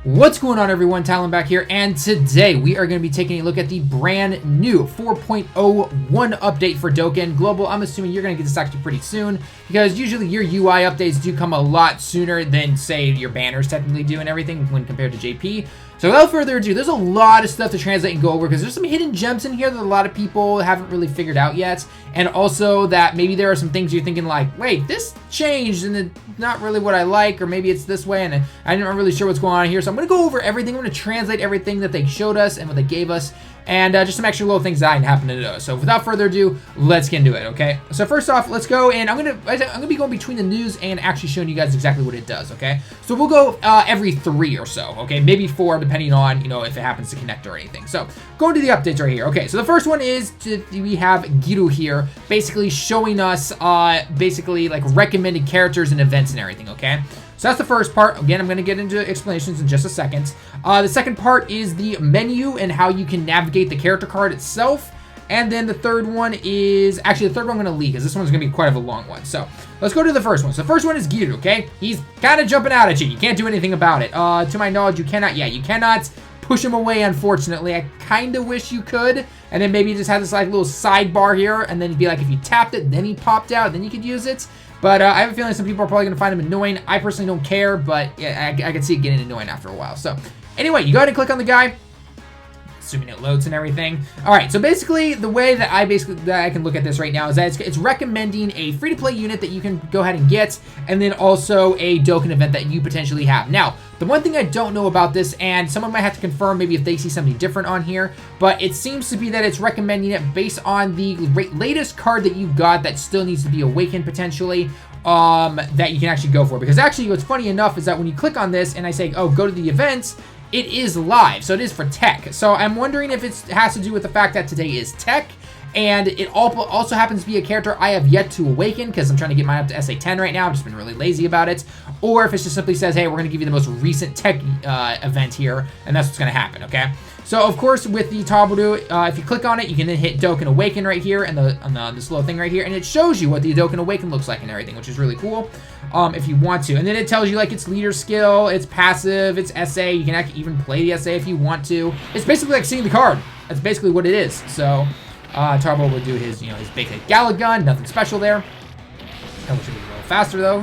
What's going on, everyone? Talon back here, and today we are going to be taking a look at the brand new 4.01 update for Dokkan Global. I'm assuming you're going to get this actually pretty soon, because usually your UI updates do come a lot sooner than, say, your banners technically do and everything when compared to JP. So without further ado, there's a lot of stuff to translate and go over, because there's some hidden gems in here that a lot of people haven't really figured out yet, and also that maybe there are some things you're thinking like, wait, this changed and it's not really what I like, or maybe it's this way and I'm not really sure what's going on here. So I'm going to go over everything. I'm going to translate everything that they showed us and what they gave us, and just some extra little things that I happen to know. So without further ado, let's get into it, okay? So first off, let's go, and I'm gonna be going between the news and actually showing you guys exactly what it does, okay? So we'll go every 3 or so, okay? Maybe 4, depending on, you know, if it happens to connect or anything. So going to the updates right here. Okay, so the first one is we have Giru here, basically showing us basically like recommended characters and events and everything, okay? So that's the first part. Again, I'm going to get into explanations in just a second. The second part is the menu and how you can navigate the character card itself. And then the third one is, actually the third one I'm going to leak, because this one's going to be quite a long one. So let's go to the first one. So the first one is Giru, okay? He's kind of jumping out at you. You can't do anything about it. To my knowledge, you cannot push him away, unfortunately. I kind of wish you could. And then maybe you just have this like little sidebar here, and then it'd be like if you tapped it, then he popped out, then you could use it. But I have a feeling some people are probably going to find him annoying. I personally don't care, but yeah, I can see it getting annoying after a while. So anyway, you go ahead and click on the guy, assuming it loads and everything. All right, so basically the way that I can look at this right now is that it's recommending a free-to-play unit that you can go ahead and get, and then also a Dokkan event that you potentially have. Now, the one thing I don't know about this, and someone might have to confirm maybe if they see something different on here, but it seems to be that it's recommending it based on the latest card that you've got that still needs to be awakened potentially, that you can actually go for. Because actually what's funny enough is that when you click on this and I say, oh, go to the events, it is live, so it is for tech. So I'm wondering if it has to do with the fact that today is tech, and it also happens to be a character I have yet to awaken, because I'm trying to get mine up to SA10 right now. I've just been really lazy about it. Or if it just simply says, hey, we're going to give you the most recent tech event here, and that's what's going to happen, okay? So, of course, with the Taboru, if you click on it, you can then hit Dokkan Awaken right here, and this little thing right here, and it shows you what the Dokkan Awaken looks like and everything, which is really cool, if you want to. And then it tells you, like, its leader skill, its passive, its SA. You can actually even play the SA if you want to. It's basically like seeing the card. That's basically what it is. So, Taboru will do his, you know, his basic Gala gun, nothing special there. I wish it was a little faster, though,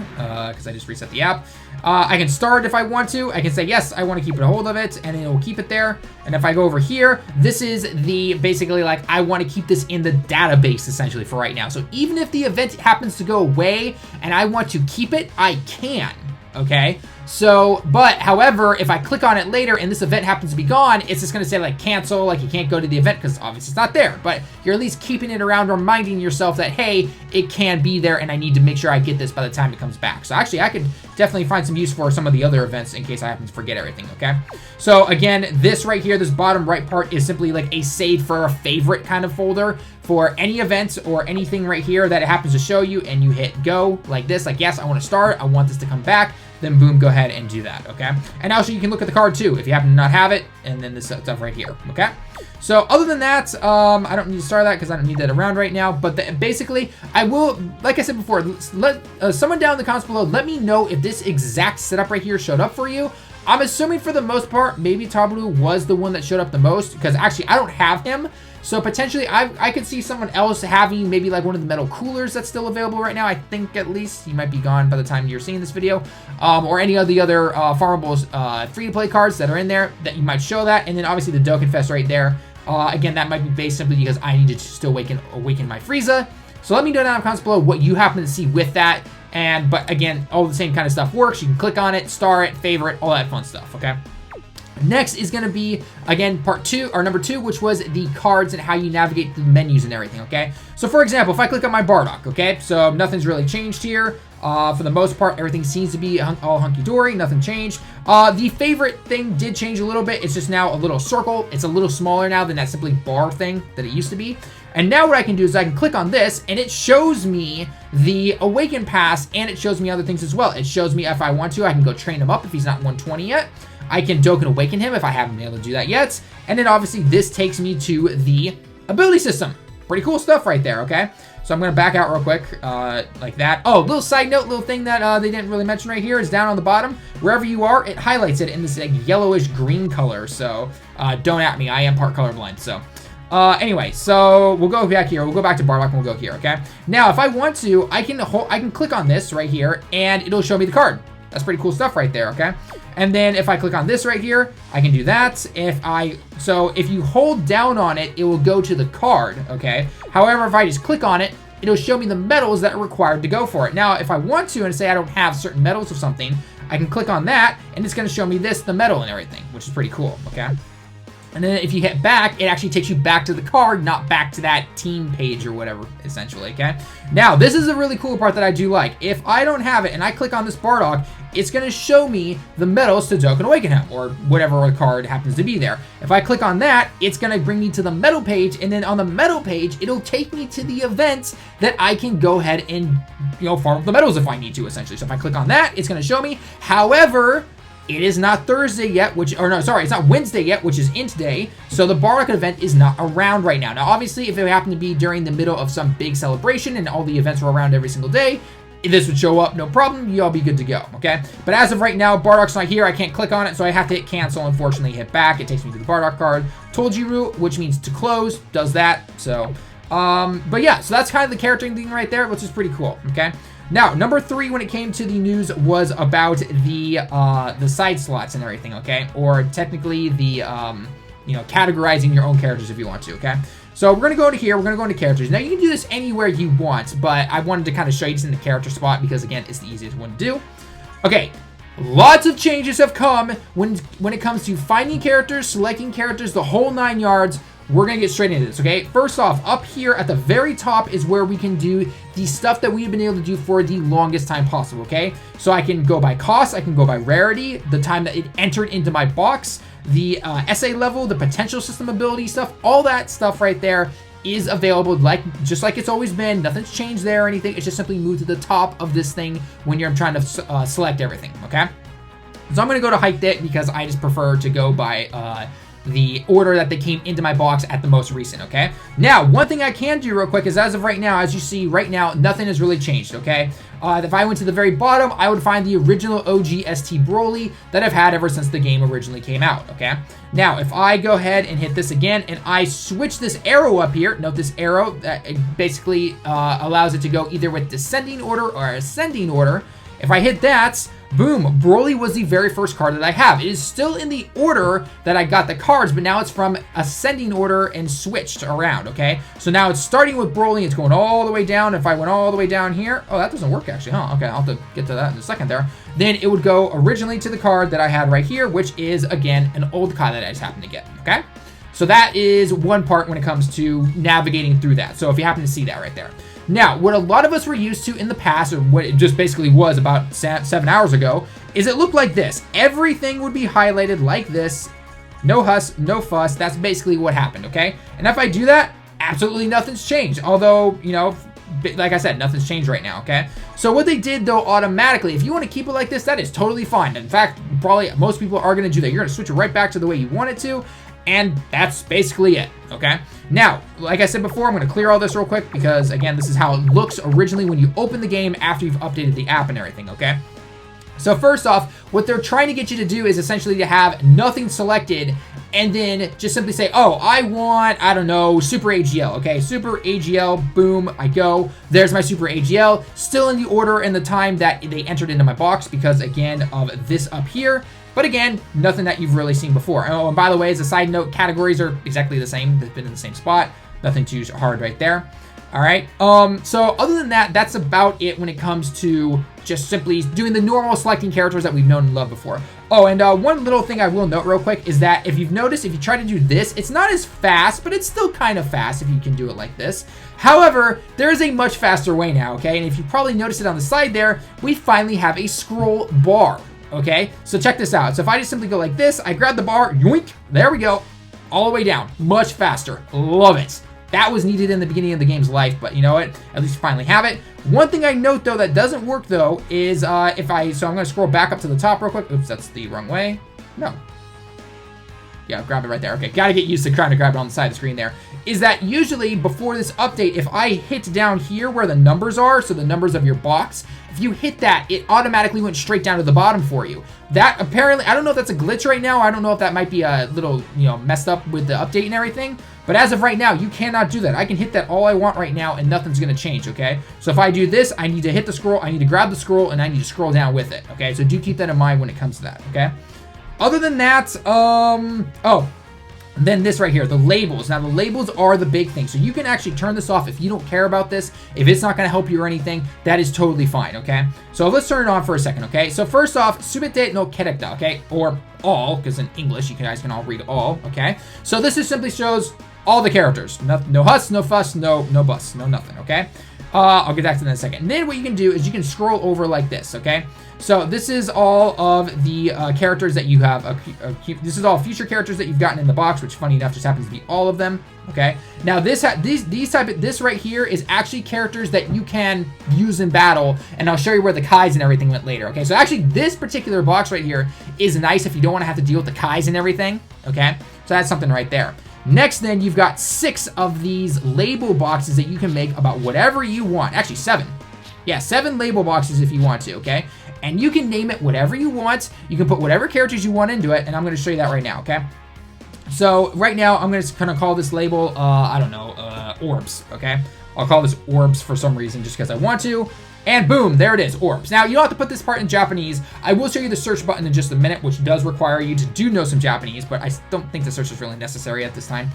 because I just reset the app. I can start if I want to. I can say, yes, I want to keep a hold of it, and it will keep it there. And if I go over here, this is the, basically, like, I want to keep this in the database, essentially, for right now. So even if the event happens to go away, and I want to keep it, I can, okay? So, but, however, if I click on it later and this event happens to be gone, it's just going to say, like, cancel, like, you can't go to the event because obviously it's not there. But you're at least keeping it around, reminding yourself that, hey, it can be there and I need to make sure I get this by the time it comes back. So, actually, I could definitely find some use for some of the other events in case I happen to forget everything, okay? So, again, this right here, this bottom right part is simply like a save for a favorite kind of folder for any events or anything right here that it happens to show you, and you hit go like this, like, yes, I want to start, I want this to come back, then boom, go ahead and do that, okay? And also you can look at the card too, if you happen to not have it, and then this stuff right here, okay? So other than that, I don't need to start that because I don't need that around right now, but basically, I will, like I said before, let someone down in the comments below, let me know if this exact setup right here showed up for you. I'm assuming for the most part, maybe Taboru was the one that showed up the most, because actually I don't have him. So potentially I could see someone else having maybe like one of the metal coolers that's still available right now. I think at least he might be gone by the time you're seeing this video. Or any of the other farmables free-to-play cards that are in there that you might show that. And then obviously the Dokkan Fest right there. Again, that might be based simply because I need to still awaken my Frieza. So let me know down in the comments below what you happen to see with that. But again, all the same kind of stuff works. You can click on it, star it, favorite, all that fun stuff, okay? Next is going to be, again, part 2, or number 2, which was the cards and how you navigate the menus and everything, okay? So, for example, if I click on my Bardock, okay? So, nothing's really changed here. For the most part, everything seems to be all hunky-dory. Nothing changed. The favorite thing did change a little bit. It's just now a little circle. It's a little smaller now than that simply bar thing that it used to be. And now what I can do is I can click on this, and it shows me the Awaken Pass, and it shows me other things as well. It shows me if I want to, I can go train him up if he's not 120 yet. I can Dokkan Awaken him if I haven't been able to do that yet. And then obviously this takes me to the ability system. Pretty cool stuff right there, okay? So I'm going to back out real quick, like that. Oh, little side note, little thing that they didn't really mention right here is down on the bottom. Wherever you are, it highlights it in this like yellowish green color. So don't at me. I am part colorblind. So anyway, so we'll go back here. We'll go back to Bardock and we'll go here, okay? Now, if I want to, I can click on this right here, and it'll show me the card. That's pretty cool stuff right there, okay? And then if I click on this right here, I can do that. So if you hold down on it, it will go to the card, okay? However, if I just click on it, it'll show me the medals that are required to go for it. Now, if I want to and say I don't have certain medals of something, I can click on that, and it's going to show me the medal and everything, which is pretty cool, okay? And then if you hit back, it actually takes you back to the card, not back to that team page or whatever, essentially, okay? Now, this is a really cool part that I do like. If I don't have it and I click on this Bardock, it's going to show me the medals to Dokkan Awakened Map, or whatever card happens to be there. If I click on that, it's going to bring me to the medal page, and then on the medal page, it'll take me to the events that I can go ahead and, farm up the medals if I need to, essentially. So if I click on that, it's going to show me. However, it is not Thursday yet, it's not Wednesday yet, which is Int Day, so the Bardock event is not around right now. Now, obviously, if it happened to be during the middle of some big celebration and all the events were around every single day, this would show up, no problem, you'll be good to go, okay? But as of right now, Bardock's not here, I can't click on it, so I have to hit cancel, unfortunately, hit back, it takes me to the Bardock card. Told-you, which means to close, does that, so, but yeah, so that's kind of the character thing right there, which is pretty cool, okay? Now, number 3 when it came to the news was about the side slots and everything, okay? Or technically the, categorizing your own characters if you want to, okay? So we're going to go to here, we're going to go into characters. Now, you can do this anywhere you want, but I wanted to kind of show you this in the character spot because, again, it's the easiest one to do. Okay, lots of changes have come when it comes to finding characters, selecting characters, the whole 9 yards. We're going to get straight into this, okay? First off, up here at the very top is where we can do the stuff that we've been able to do for the longest time possible, okay? So I can go by cost, I can go by rarity, the time that it entered into my box, the essay level, the potential system ability stuff, all that stuff right there is available just like it's always been. Nothing's changed there or anything. It's just simply moved to the top of this thing when you're trying to select everything, okay? So I'm going to go to Hiked It because I just prefer to go by the order that they came into my box at the most recent, okay? Now, one thing I can do real quick is as of right now, as you see right now, nothing has really changed, okay? If I went to the very bottom, I would find the original OG ST Broly that I've had ever since the game originally came out, okay? Now, if I go ahead and hit this again, and I switch this arrow up here, note this arrow, it basically allows it to go either with descending order or ascending order. If I hit that, boom, Broly was the very first card that I have. It is still in the order that I got the cards, but now it's from ascending order and switched around, okay? So now it's starting with Broly, it's going all the way down. If I went all the way down here, oh, that doesn't work actually, huh? Okay, I'll have to get to that in a second there. Then it would go originally to the card that I had right here, which is, again, an old card that I just happened to get, okay? So that is one part when it comes to navigating through that. So if you happen to see that right there. Now, what a lot of us were used to in the past, or what it just basically was about 7 hours ago, is it looked like this. Everything would be highlighted like this. No huss, no fuss. That's basically what happened, okay? And if I do that, absolutely nothing's changed. Although, like I said, nothing's changed right now, okay? So what they did, though, automatically, if you want to keep it like this, that is totally fine. In fact, probably most people are going to do that. You're going to switch it right back to the way you want it to. And that's basically it, okay? Now, like I said before, I'm going to clear all this real quick because, again, this is how it looks originally when you open the game after you've updated the app and everything, okay? So first off, what they're trying to get you to do is essentially to have nothing selected and then just simply say, oh, I want, I don't know, Super AGL, okay? Super AGL, boom, I go. There's my Super AGL, still in the order and the time that they entered into my box because, again, of this up here. But again, nothing that you've really seen before. Oh, and by the way, as a side note, categories are exactly the same. They've been in the same spot. Nothing too hard right there. All right. So other than that, that's about it when it comes to just simply doing the normal selecting characters that we've known and loved before. Oh, and one little thing I will note real quick is that if you've noticed, if you try to do this, it's not as fast, but it's still kind of fast if you can do it like this. However, there is a much faster way now, okay? And if you probably noticed it on the side there, we finally have a scroll bar. Okay, so check this out. So if I just simply go like this, I grab the bar, yoink, there we go, all the way down, much faster. Love it. That was needed in the beginning of the game's life, but you know what? At least finally have it. One thing I note though that doesn't work though is so I'm gonna scroll back up to the top real quick. Oops, that's the wrong way. No. Yeah, grab it right there. Okay, gotta get used to trying to grab it on the side of the screen there. Is that usually before this update, if I hit down here where the numbers are, so the numbers of your box, if you hit that, it automatically went straight down to the bottom for you. That apparently, I don't know if that's a glitch right now. I don't know if that might be a little, messed up with the update and everything. But as of right now, you cannot do that. I can hit that all I want right now and nothing's gonna change, okay? So if I do this, I need to hit the scroll, I need to grab the scroll, and I need to scroll down with it, okay? So do keep that in mind when it comes to that, okay? Other than that, then this right here, the labels. Now the labels are the big thing. So you can actually turn this off if you don't care about this. If it's not gonna help you or anything, that is totally fine, okay? So let's turn it on for a second, okay? So first off, subite no kerekta, okay? Or all, because in English, you guys can all read all, okay? So this just simply shows all the characters. No huss, no fuss, no bus, no nothing, okay? I'll get back to that in a second. And then what you can do is you can scroll over like this, okay? So this is all of the characters that you have. This is all future characters that you've gotten in the box, which funny enough just happens to be all of them. Okay. Now this right here is actually characters that you can use in battle, and I'll show you where the Kais and everything went later. Okay. So actually this particular box right here is nice if you don't want to have to deal with the Kais and everything. Okay. So that's something right there. Next, then you've got 6 of these label boxes that you can make about whatever you want. Actually 7. Yeah, 7 label boxes if you want to. Okay. And you can name it whatever you want. You can put whatever characters you want into it, and I'm going to show you that right now, okay? So right now, I'm going to kind of call this label, I don't know, orbs, okay? I'll call this orbs for some reason just because I want to. And boom, there it is, orbs. Now, you don't have to put this part in Japanese. I will show you the search button in just a minute, which does require you to know some Japanese, but I don't think the search is really necessary at this time.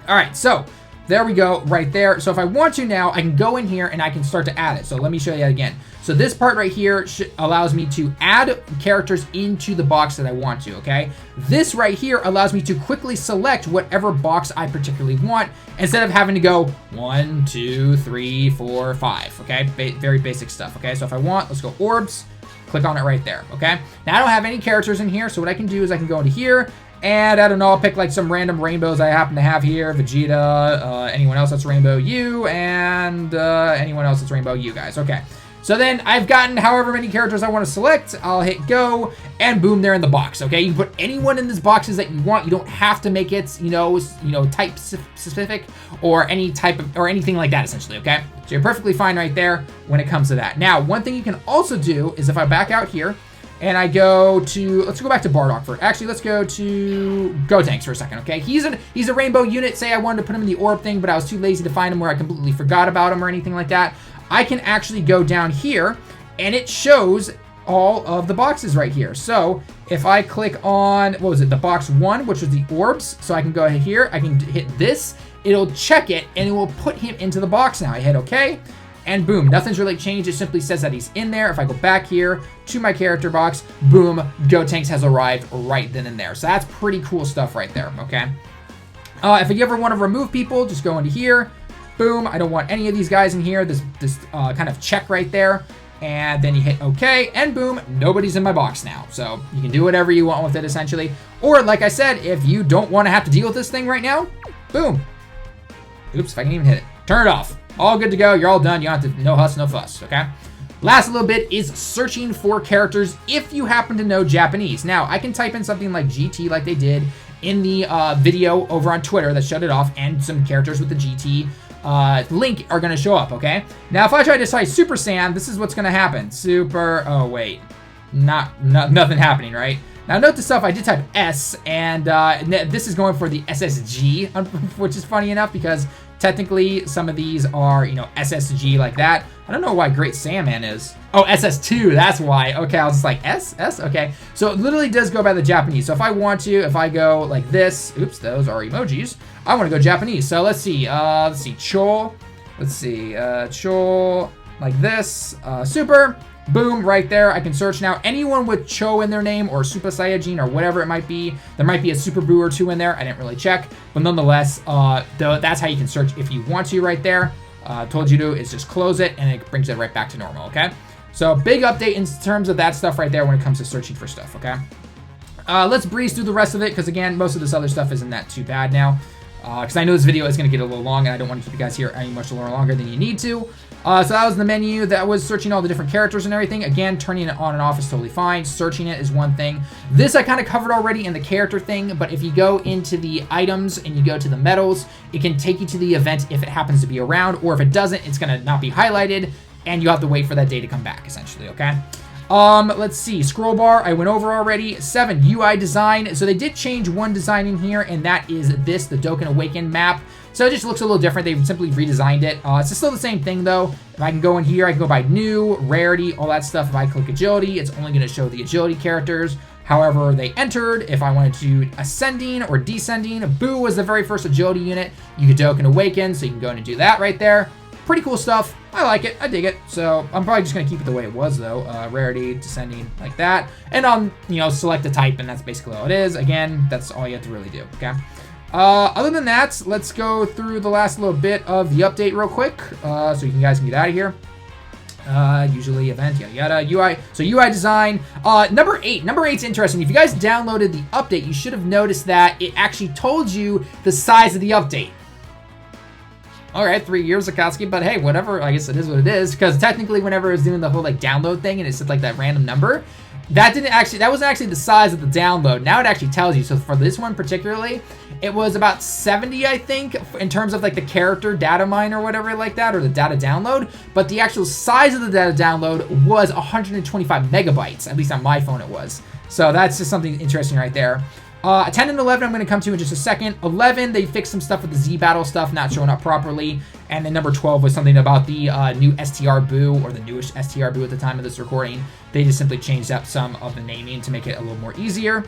All right, so there we go, right there. So if I want to now, I can go in here and I can start to add it. So let me show you that again. So this part right here allows me to add characters into the box that I want to, okay? This right here allows me to quickly select whatever box I particularly want instead of having to go 1, 2, 3, 4, 5, okay? Very basic stuff, okay? So if I want, let's go orbs, click on it right there, okay? Now I don't have any characters in here, so what I can do is I can go into here, and I don't know, I'll pick like some random rainbows I happen to have here. Vegeta, anyone else that's Rainbow U, and anyone else that's Rainbow U, guys. Okay. So then I've gotten however many characters I want to select. I'll hit go, and boom, they're in the box. Okay, you can put anyone in these boxes that you want. You don't have to make it, type specific or any type of or anything like that. Essentially, okay. So you're perfectly fine right there when it comes to that. Now, one thing you can also do is if I back out here. And I go to, let's go back to Bardock for, actually, let's go to Gotenks for a second, okay? He's a rainbow unit. Say I wanted to put him in the orb thing, but I was too lazy to find him where I completely forgot about him or anything like that. I can actually go down here, and it shows all of the boxes right here. So if I click on, what was it, the box 1, which was the orbs, so I can go ahead here, I can hit this, it'll check it, and it will put him into the box now. I hit okay. And boom, nothing's really changed. It simply says that he's in there. If I go back here to my character box, boom, Gotenks has arrived right then and there. So that's pretty cool stuff right there, okay? If you ever want to remove people, just go into here. Boom, I don't want any of these guys in here. This kind of check right there. And then you hit OK, and boom, nobody's in my box now. So you can do whatever you want with it, essentially. Or, like I said, if you don't want to have to deal with this thing right now, boom. Oops, if I can even hit it. Turn it off. All good to go. You're all done. You don't have to, no huss, no fuss, okay? Last little bit is searching for characters if you happen to know Japanese. Now, I can type in something like GT like they did in the video over on Twitter that shut it off, and some characters with the GT link are going to show up, okay? Now, if I try to type Super Saiyan, this is what's going to happen. Oh, wait. Nothing happening, right? Now, note to self, I did type S, and this is going for the SSG, which is funny enough because technically some of these are, SSG like that. I don't know why Great Saiyaman is. Oh, SS2, that's why. Okay, I was just like, S? Okay. So it literally does go by the Japanese. So if I want to, if I go like this, oops, those are emojis. I want to go Japanese. So let's see, Chol. Let's see, Chol, like this, Super. Boom, right there. I can search now. Anyone with Cho in their name or Super Saiyajin or whatever it might be. There might be a Super Buu or 2 in there. I didn't really check. But nonetheless, that's how you can search if you want to right there. Told you to is just close it and it brings it right back to normal, okay? So big update in terms of that stuff right there when it comes to searching for stuff, okay? Let's breeze through the rest of it because, again, most of this other stuff isn't that too bad now. Because I know this video is going to get a little long and I don't want to keep you guys here any much longer than you need to. So that was the menu. That was searching all the different characters and everything. Again, turning it on and off is totally fine. Searching it is one thing. This I kind of covered already in the character thing, but if you go into the items and you go to the medals, it can take you to the event if it happens to be around, or if it doesn't, it's going to not be highlighted, and you have to wait for that day to come back, essentially, okay? Let's see. Scroll bar, I went over already. 7, UI design. So they did change one design in here, and that is this, the Dokkan Awakened map. So it just looks a little different. They simply redesigned it. It's still the same thing, though. If I can go in here, I can go by new, rarity, all that stuff. If I click agility, it's only going to show the agility characters. However, they entered. If I wanted to ascending or descending, Boo was the very first agility unit. You could Dokkan Awaken, so you can go in and do that right there. Pretty cool stuff. I like it. I dig it. So I'm probably just going to keep it the way it was, though. Rarity, descending, like that. And select a type, and that's basically all it is. Again, that's all you have to really do, okay? Other than that, let's go through the last little bit of the update real quick, so you guys can get out of here. Usually event, yada yada, UI. So UI design. Number 8. Number 8's interesting. If you guys downloaded the update, you should have noticed that it actually told you the size of the update. All right, 3 years, Akatsuki, but hey, whatever. I guess it is what it is, because technically, whenever it was doing the whole download thing and it said that random number, that wasn't actually the size of the download. Now it actually tells you. So for this one particularly, it was about 70, I think, in terms of the character data mine or whatever like that, or the data download. But the actual size of the data download was 125 megabytes. At least on my phone it was. So that's just something interesting right there. 10 and 11 I'm going to come to in just a second. 11, they fixed some stuff with the Z battle stuff not showing up properly. And then number 12 was something about the new STR Boo, or the newish STR Boo at the time of this recording. They just simply changed up some of the naming to make it a little more easier.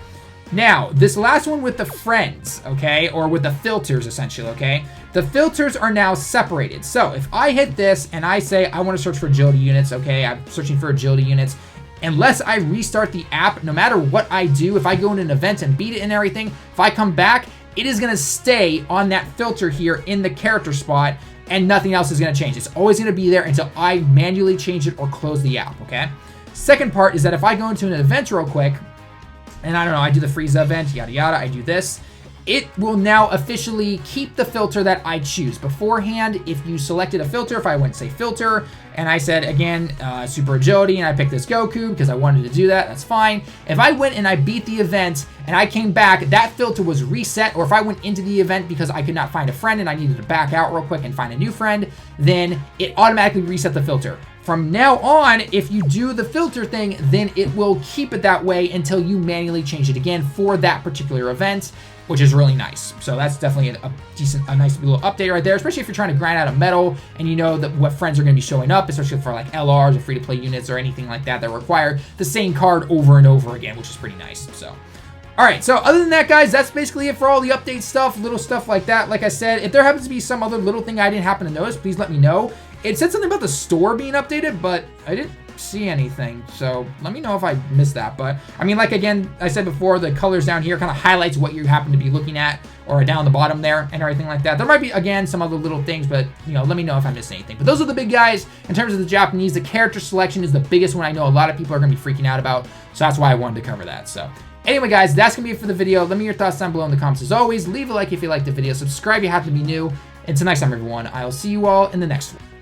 Now, this last one with the friends, okay, or with the filters, essentially, okay? The filters are now separated. So if I hit this and I say I want to search for agility units, okay, I'm searching for agility units, unless I restart the app, no matter what I do, if I go in an event and beat it and everything, if I come back, it is going to stay on that filter here in the character spot, and nothing else is going to change. It's always going to be there until I manually change it or close the app, okay? Second part is that if I go into an event real quick, and I don't know, I do the Frieza event, yada yada, I do this, it will now officially keep the filter that I choose. Beforehand, if you selected a filter, if I went say filter, and I said, again, super agility, and I picked this Goku because I wanted to do that, that's fine. If I went and I beat the event, and I came back, that filter was reset, or if I went into the event because I could not find a friend and I needed to back out real quick and find a new friend, then it automatically reset the filter. From now on, if you do the filter thing, then it will keep it that way until you manually change it again for that particular event, which is really nice. So that's definitely a nice little update right there, especially if you're trying to grind out a medal and you know that what friends are going to be showing up, especially for LRs or free-to-play units or anything like that that require the same card over and over again, which is pretty nice. So, all right, so other than that, guys, that's basically it for all the update stuff, little stuff like that. Like I said, if there happens to be some other little thing I didn't happen to notice, please let me know. It said something about the store being updated, but I didn't see anything, so let me know if I missed that. But I mean, again, I said before, the colors down here kind of highlights what you happen to be looking at, or down the bottom there and everything like that. There might be, again, some other little things, but let me know if I missed anything. But those are the big guys. In terms of the Japanese, the character selection is the biggest one I know a lot of people are going to be freaking out about, so that's why I wanted to cover that. So anyway, guys, that's going to be it for the video. Let me know your thoughts down below in the comments. As always, leave a like if you liked the video. Subscribe if you happen to be new. Until next time, everyone, I'll see you all in the next one.